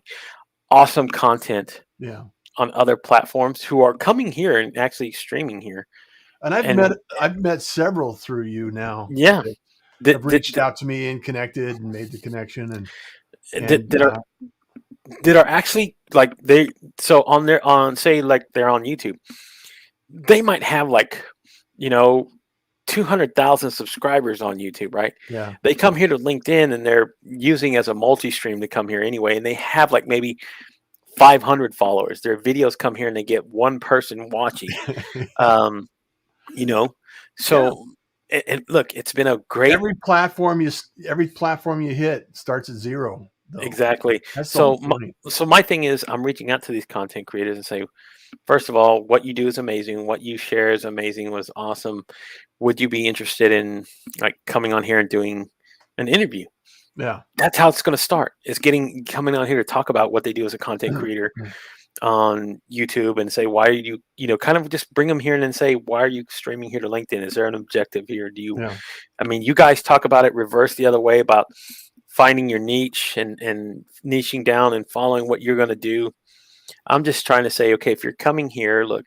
awesome content yeah. on other platforms who are coming here and actually streaming here. And And I've met several through you now yeah, that have that that reached out to me and connected and made the connection that, and that are that are actually like they so on their on say like they're on YouTube. They might have like, you know, 200,000 subscribers on YouTube, right? yeah. They come here to LinkedIn and they're using as a multi-stream to come here anyway, and they have like maybe 500 followers. Their videos come here and they get one person watching. Yeah. Um, you know, Yeah. so and look, it's been a great Every platform you hit starts at zero though. exactly. That's the whole So point. my thing is, I'm reaching out to these content creators and say, first of all, what you do is amazing. What you share is amazing. Was awesome. Would you be interested in like coming on here and doing an interview? Yeah. That's how it's going to start. Is getting coming on here to talk about what they do as a content creator on YouTube and say, why are you, kind of just bring them here and then say, why are you streaming here to LinkedIn? Is there an objective here? Yeah. I mean, you guys talk about it reverse the other way about finding your niche and niching down and following what you're going to do. I'm just trying to say, okay, if you're coming here, look,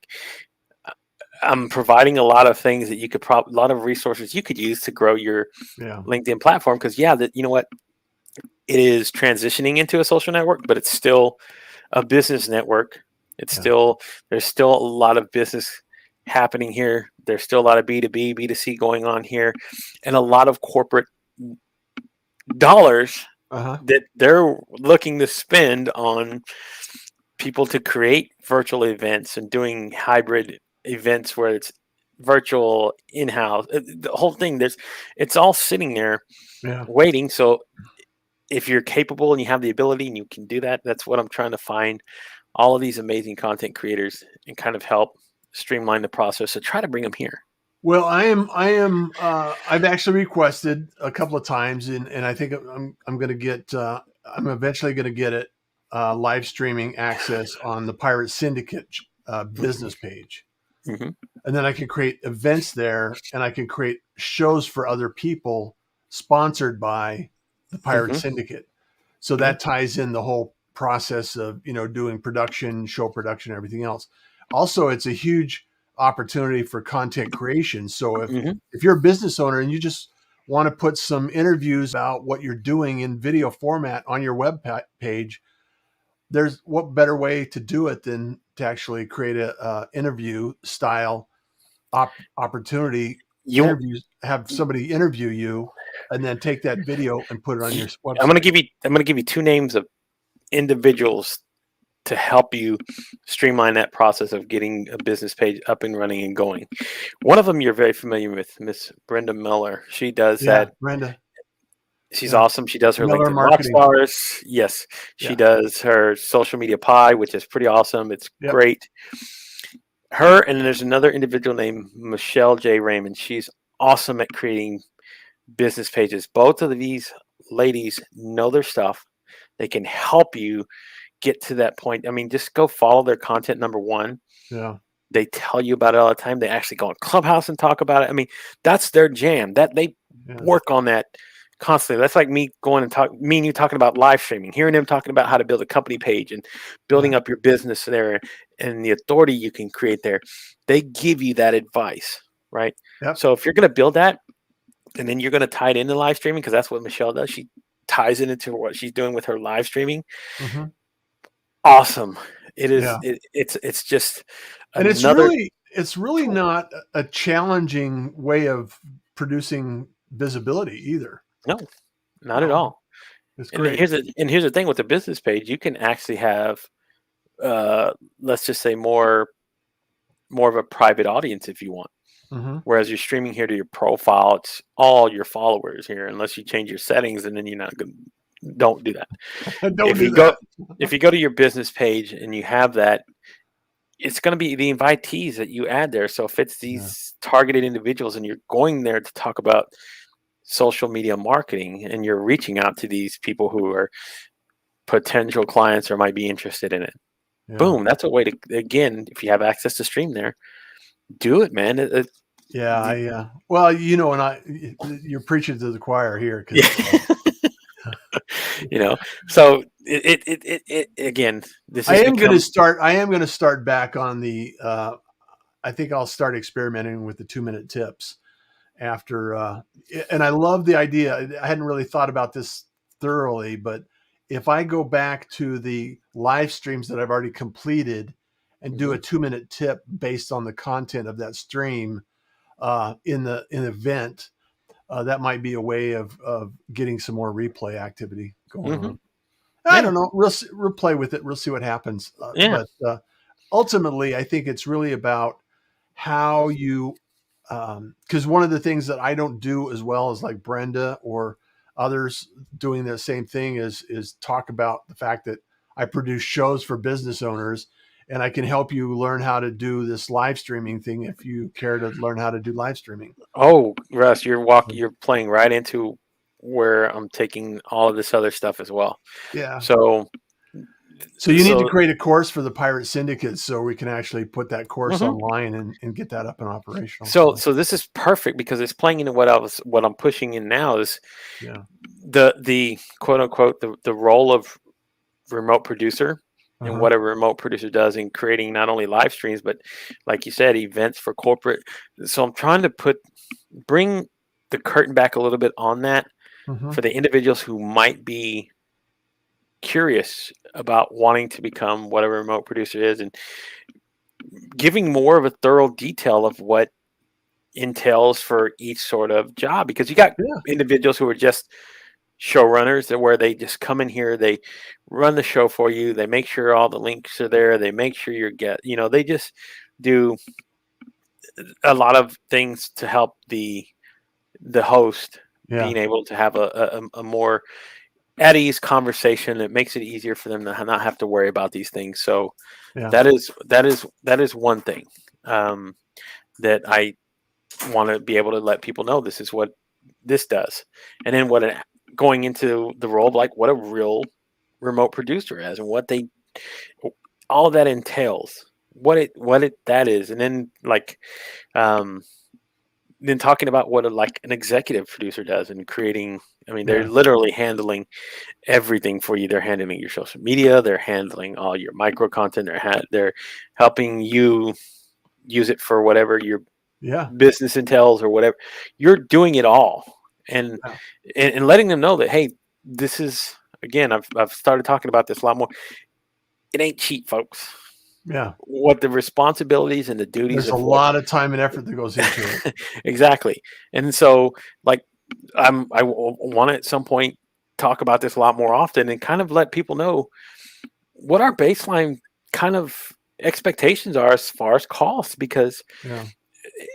I'm providing a lot of things that you could a lot of resources you could use to grow your Yeah. LinkedIn platform. Cause yeah, that, you know what, it is transitioning into a social network, but it's still a business network. It's Yeah. still there's still a lot of business happening here. There's still a lot of B2B, B2C going on here, and a lot of corporate dollars Uh-huh. that they're looking to spend on people to create virtual events and doing hybrid events where it's virtual in-house. The whole thing it's all sitting there Yeah. waiting. So if you're capable and you have the ability and you can do that, that's what I'm trying to find all of these amazing content creators and kind of help streamline the process to try to bring them here. Well, I've actually requested a couple of times and I think I'm going to get, I'm eventually going to get it, live streaming access on the Pirate Syndicate, business page. Hmm. And then I can create events there and I can create shows for other people sponsored by the Pirate Hmm. Syndicate. So Hmm. that ties in the whole process of, doing production, show production, everything else. Also, it's a huge opportunity for content creation. So Hmm. if you're a business owner and you just want to put some interviews about what you're doing in video format on your web page, there's what better way to do it than to actually create a interview style opportunity, You, interviews, have somebody interview you, and then take that video and put it on your I'm gonna website. give you. I'm gonna give you two names of individuals to help you streamline that process of getting a business page up and running and going. One of them you're very familiar with, Miss Brenda Miller. She does Yeah, that. Brenda. She's Yeah, awesome. She does her Miller LinkedIn Marketing. Rockstars. Yes, she Yeah. does her social media pie, which is pretty awesome. It's Yep. great. Her and there's another individual named Michelle J. Raymond. She's awesome at creating business pages. Both of these ladies know their stuff. They can help you get to that point. I mean, just go follow their content. Number one, Yeah. they tell you about it all the time. They actually go on Clubhouse and talk about it. I mean, that's their jam. That they Yeah. work on that constantly. That's like me going and me and you talking about live streaming, hearing them talking about how to build a company page and Yeah. building up your business there and the authority you can create there. They give you that advice, right? Yep. So if you're going to build that and then you're going to tie it into live streaming, because that's what Michelle does. She ties it into what she's doing with her live streaming. Hmm. Awesome. It is. Yeah. It's just And another it's really tool. not a challenging way of producing visibility either. No, not at Um, all. It's And great. here's the thing with the business page, you can actually have, let's just say more of a private audience if you want. Hmm. Whereas you're streaming here to your profile, it's all your followers here, unless you change your settings, and then you're not going. Don't do that. Don't If do you go that. if you go to your business page and you have that, it's going to be the invitees that you add there. So if it's Yeah. these targeted individuals and you're going there to talk about social media marketing and you're reaching out to these people who are potential clients or might be interested in it, Yeah. boom, that's a way to, again, if you have access to stream there, do it, man. Yeah. Well, and you're preaching to the choir here Yeah. because you know, so again, this has become. I am going to start back on the. I think I'll start experimenting with the 2-minute tips after. And I love the idea. I hadn't really thought about this thoroughly, but if I go back to the live streams that I've already completed and do Mhm. a 2-minute tip based on the content of that stream in the event, that might be a way of getting some more replay activity going Mhm. on. I Yeah. don't know. We'll play with it. We'll see what happens. Yeah. But ultimately, I think it's really about how you, because one of the things that I don't do as well as like Brenda or others doing the same thing is talk about the fact that I produce shows for business owners, and I can help you learn how to do this live streaming thing if you care to learn how to do live streaming. Oh, Russ, you're playing right into where I'm taking all of this other stuff as well. Yeah. So So you need to so create a course for the pirate syndicates so we can actually put that course mhm. online and get that up and operational. So this is perfect because it's playing into what I'm pushing in now is Yeah. the quote unquote the role of remote producer and Uh-huh. what a remote producer does in creating not only live streams but, like you said, events for corporate. So I'm trying to bring the curtain back a little bit on that Hmm. for the individuals who might be curious about wanting to become what a remote producer is, and giving more of a thorough detail of what entails for each sort of job, because you got Yeah. individuals who are just showrunners that where they just come in here, they run the show for you, they make sure all the links are there, they make sure they just do a lot of things to help the host Yeah. being able to have a more at ease conversation that makes it easier for them to not have to worry about these things. So Yeah. that is one thing, that I want to be able to let people know this is what this does, and then going into the role of like what a real remote producer is and what they all of that entails, what it that is, and then like um, then talking about what like an executive producer does and creating. I mean, they're Yeah. literally handling everything for you. They're handling your social media. They're handling all your micro content. They're helping you use it for whatever your Yeah. business entails or whatever. You're doing it all, and Yeah. and letting them know that, hey, this is, again, I've started talking about this a lot more. It ain't cheap, folks. Yeah. What the responsibilities and the duties There's a of what. lot of time and effort that goes into it. Exactly. And so, like, want to at some point talk about this a lot more often and kind of let people know what our baseline kind of expectations are as far as costs, because Yeah.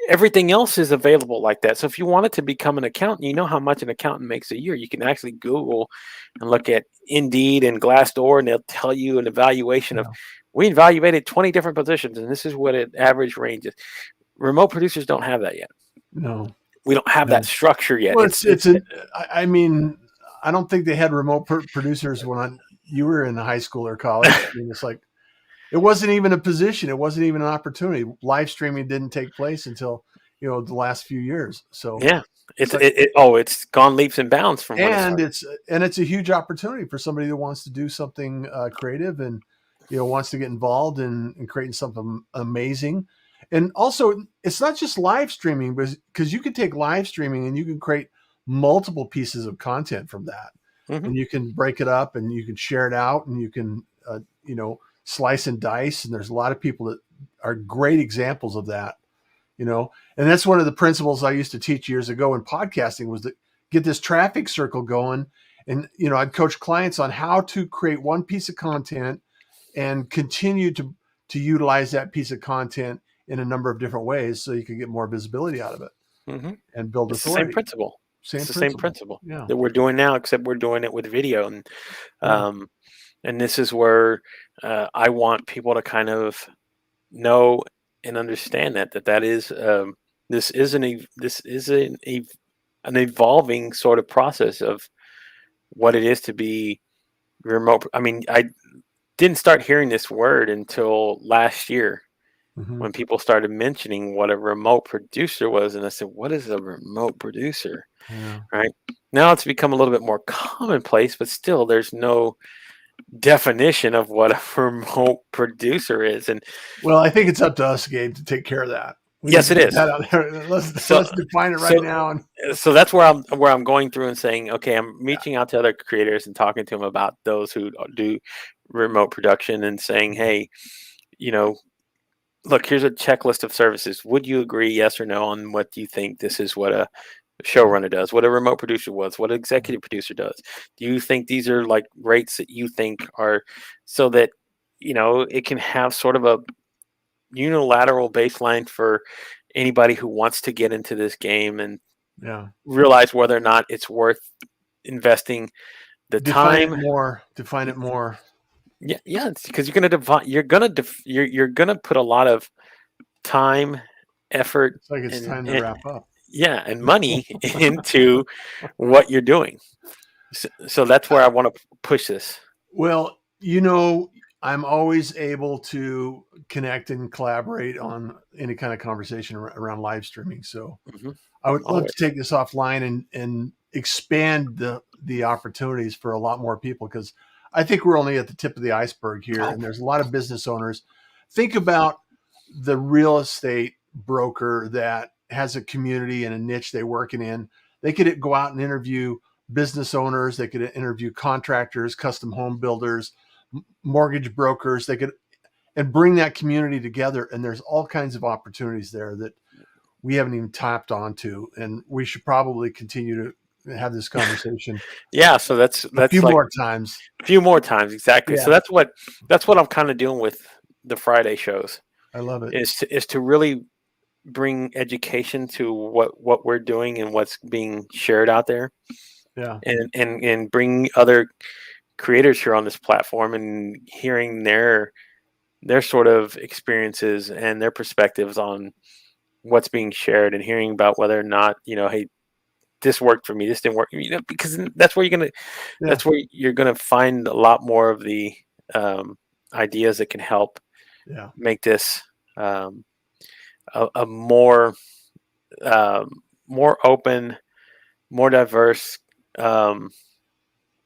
everything else is available like that. So if you wanted to become an accountant, you know how much an accountant makes a year. You can actually Google and look at Indeed and Glassdoor, and they'll tell you an evaluation of, Yeah. we evaluated 20 different positions, and this is what an average range is. Remote producers don't have that yet. No. We don't have that No. structure yet. Well, It's it's an. I mean, I don't think they had remote producers when you were in high school or college. I mean, it's like it wasn't even a position. It wasn't even an opportunity. Live streaming didn't take place until the last few years. So yeah. it's like, It's gone leaps and bounds from when it and started. it's a huge opportunity for somebody that wants to do something creative and wants to get involved in creating something amazing. And also, it's not just live streaming, because you can take live streaming and you can create multiple pieces of content from that, Hmm. and you can break it up and you can share it out and you can slice and dice. And there's a lot of people that are great examples of that. And that's one of the principles I used to teach years ago in podcasting, was to get this traffic circle going And I'd coach clients on how to create one piece of content and continue to utilize that piece of content in a number of different ways so you can get more visibility out of it Hmm. and build It's the same authority. principle. It's Same the same principle. principle Yeah. that we're doing now, except we're doing it with video. And Yeah. um, and this is where I want people to kind of know and understand that is this is an evolving sort of process of what it is to be remote. I mean, I didn't start hearing this word until last year Hmm. when people started mentioning what a remote producer was, and I said, "What is a remote producer?" Yeah. Right now, it's become a little bit more commonplace, but still, there's no definition of what a remote producer is. And Well, I think it's up to us, Gabe, to take care of that. We need yes, to it get is. that out there. So, Let's define it so, right now. And so that's where I'm going through and saying, okay, I'm reaching out to other creators and talking to them about those who do remote production and saying, hey, you know, look, here's a checklist of services. Would you agree, yes or no, on what you think this is what a showrunner does, what a remote producer was, what an executive producer does? Do you think these are like rates that you think are so that, it can have sort of a unilateral baseline for anybody who wants to get into this game and yeah, realize whether or not it's worth investing the define it time. more. Define it more. Yeah, yeah, because you're gonna put a lot of time, effort, It's like it's and, time to and wrap up. yeah, and money into what you're doing. So that's where I want to push this. Well, I'm always able to connect and collaborate on any kind of conversation around live streaming. So Hmm. I would love to Always. take this offline and expand the opportunities for a lot more people, because I think we're only at the tip of the iceberg here, Oh, and there's a lot of business owners. Think about the real estate broker that has a community and a niche they're working in. They could go out and interview business owners. They could interview contractors, custom home builders, mortgage brokers. They could and bring that community together. And there's all kinds of opportunities there that we haven't even tapped onto, and we should probably continue to have this conversation yeah. So that's a few that's like more times. a few more times exactly. So Yeah, that's what I'm kind of doing with the Friday shows I love it. is to really bring education to what we're doing and what's being shared out there, Yeah, and bring other creators here on this platform and hearing their sort of experiences and their perspectives on what's being shared and hearing about whether or not, hey, this worked for me, this didn't work, because yeah, that's where you're gonna find a lot more of the um, ideas that can help yeah. make this um, a more open, more diverse um, An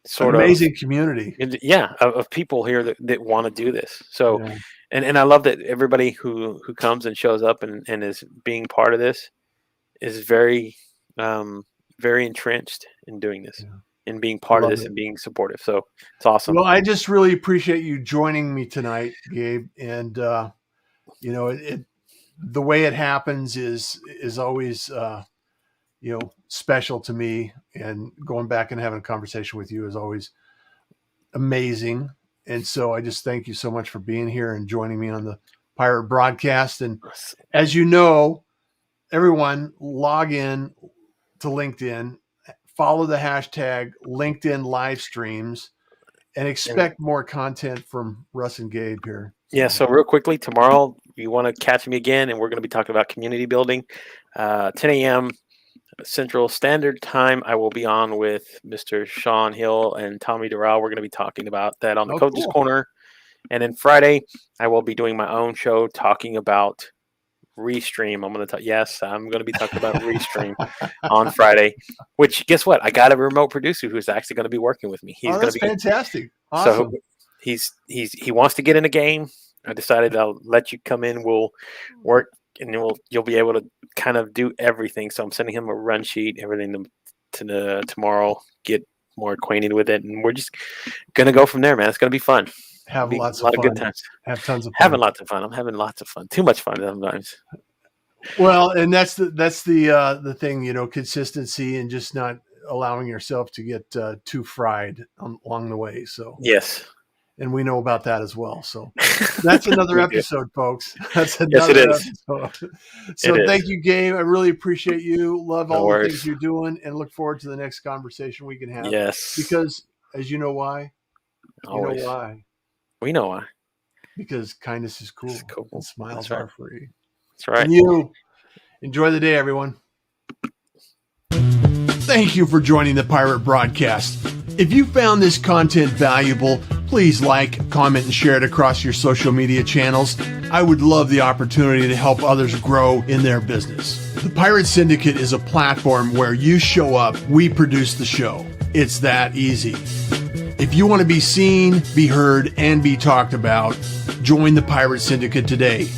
sort of, amazing community. yeah, of people here that want to do this. So, Yeah, and I love that everybody who comes and shows up and is being part of this is um, very entrenched in doing this yeah. and being I part of love this it. and being supportive. So it's awesome. Well, I just really appreciate you joining me tonight, Gabe. And the way it happens is always special to me. And going back and having a conversation with you is always amazing. And so I just thank you so much for being here and joining me on the Pirate Broadcast. And as you know, everyone log in to LinkedIn, follow the hashtag LinkedIn live streams, and And expect more content from Russ and Gabe here. yeah, So so real quickly, tomorrow you want to catch me again, and we're going to be talking about community building. 10 a.m. Central Standard Time. I will be on with Mr. Sean Hill and Tommy Doral. We're going to be talking about that on the oh, Coaches cool. Corner. And then Friday, I will be doing my own show talking about Restream. I'm going to be talking about Restream on Friday. Which, guess what? I got a remote producer who's actually going to be working with me. He's Oh, going that's to be fantastic. so Awesome. he wants to get in the game. I decided I'll let you come in. We'll work, and you'll be able to kind of do everything. So I'm sending him a run sheet, everything to the tomorrow. Get more acquainted with it, and we're just gonna go from there, man. It's gonna be fun. It'll Have be lots a of lot of good fun. times. Have tons of Having fun. lots of fun. I'm having lots of fun. Too much fun sometimes. Well, and that's the thing, consistency and just not allowing yourself to get too fried along the way. So Yes. And we know about that as well. So that's another episode, folks. That's Yes, it another is. episode. So thank you, Gabe. I really appreciate you. Love No all worries. the things you're doing, and look forward to the next conversation we can have. Yes. Because, as you know why? Always. You know why? We know why. Because kindness is cool. It's cool. And smiles That's right. are free. That's right. And you, enjoy the day, everyone. Thank you for joining the Pirate Broadcast. If you found this content valuable, please like, comment, and share it across your social media channels. I would love the opportunity to help others grow in their business. The Pirate Syndicate is a platform where you show up, we produce the show. It's that easy. If you want to be seen, be heard, and be talked about, join the Pirate Syndicate today.